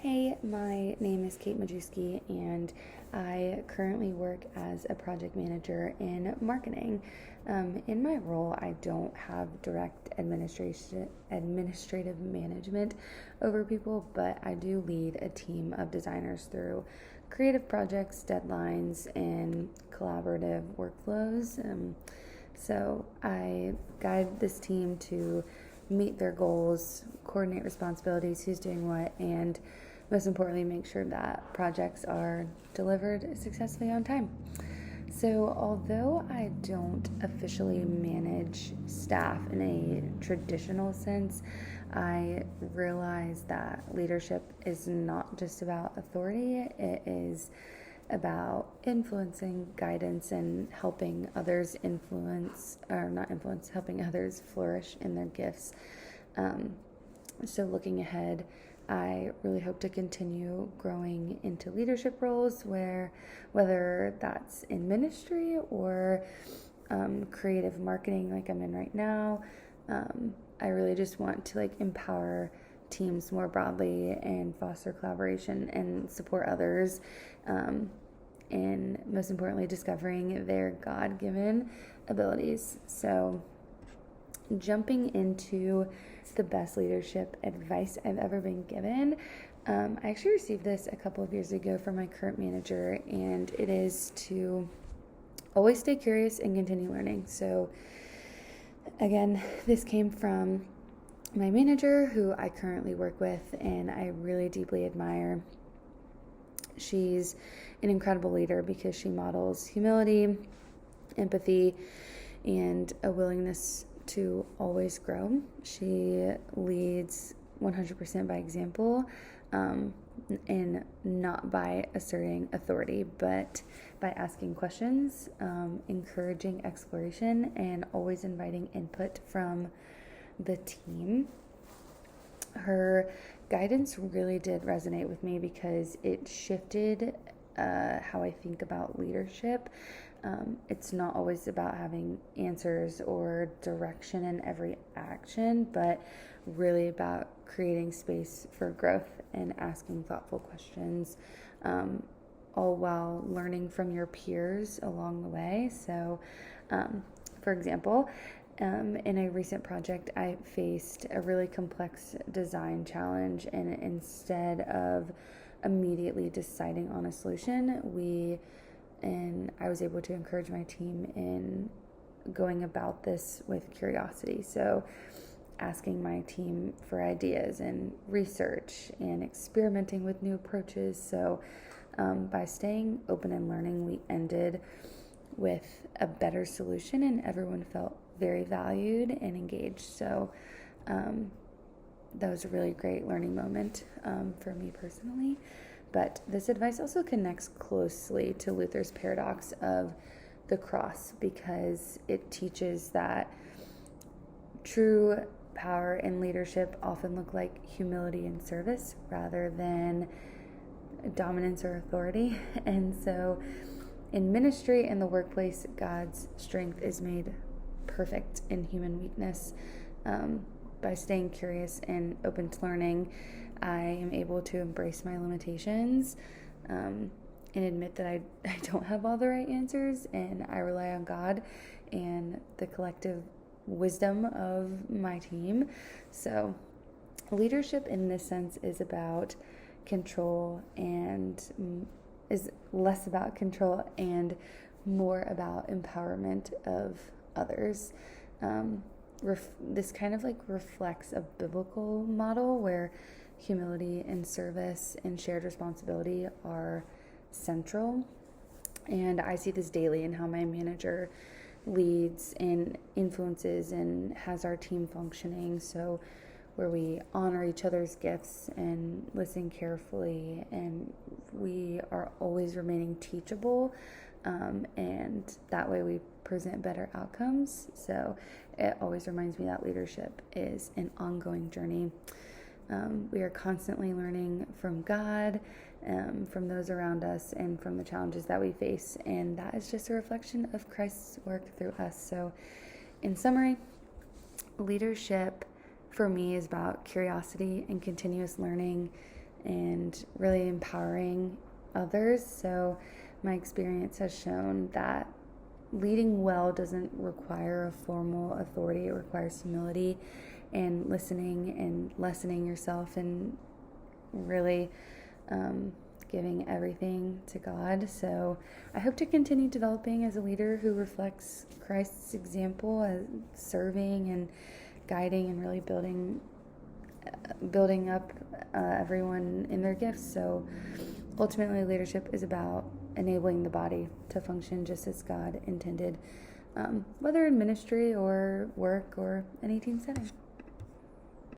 Hey, my name is Kate Majewski, and I currently work as a project manager in marketing. In my role, I don't have direct administrative management over people, but I do lead a team of designers through creative projects, deadlines, and collaborative workflows. So I guide this team to meet their goals, coordinate responsibilities, who's doing what, and most importantly, make sure that projects are delivered successfully on time. So, although I don't officially manage staff in a traditional sense, I realize that leadership is not just about authority, it is about influencing, guidance, and helping others helping others flourish in their gifts. So, looking ahead, I really hope to continue growing into leadership roles whether that's in ministry or creative marketing like I'm in right now. I really just want to empower teams more broadly and foster collaboration and support others. And most importantly, discovering their God-given abilities. So, jumping into the best leadership advice I've ever been given. I actually received this a couple of years ago from my current manager, and it is to always stay curious and continue learning. So, again, this came from my manager, who I currently work with, and I really deeply admire. She's an incredible leader because she models humility, empathy, and a willingness to always grow. She leads 100% by example, and not by asserting authority, but by asking questions, encouraging exploration, and always inviting input from the team. Her guidance really did resonate with me because it shifted how I think about leadership. It's not always about having answers or direction in every action, but really about creating space for growth and asking thoughtful questions, all while learning from your peers along the way. So, for example, in a recent project, I faced a really complex design challenge, and instead of immediately deciding on a solution, I was able to encourage my team in going about this with curiosity. So, asking my team for ideas and research and experimenting with new approaches. So, by staying open and learning, we ended with a better solution, and everyone felt very valued and engaged. So, that was a really great learning moment for me personally. But this advice also connects closely to Luther's paradox of the cross, because it teaches that true power and leadership often look like humility and service rather than dominance or authority. And so in ministry and the workplace, God's strength is made perfect in human weakness. By staying curious and open to learning, I am able to embrace my limitations and admit that I don't have all the right answers, and I rely on God and the collective wisdom of my team. So, leadership in this sense is about control and is less about control and more about empowerment of others. This kind of reflects a biblical model where humility and service and shared responsibility are central. And I see this daily in how my manager leads and influences and has our team functioning. So, where we honor each other's gifts and listen carefully, and we are always remaining teachable, and that way we present better outcomes. So it always reminds me that leadership is an ongoing journey. We are constantly learning from God, from those around us, and from the challenges that we face, and that is just a reflection of Christ's work through us. So in summary, leadership for me is about curiosity and continuous learning, and really empowering others. So my experience has shown that leading well doesn't require a formal authority. It requires humility and listening and lessening yourself, and really giving everything to God. So I hope to continue developing as a leader who reflects Christ's example as serving and guiding and really building up everyone in their gifts. So ultimately, leadership is about enabling the body to function just as God intended, whether in ministry or work or any team setting.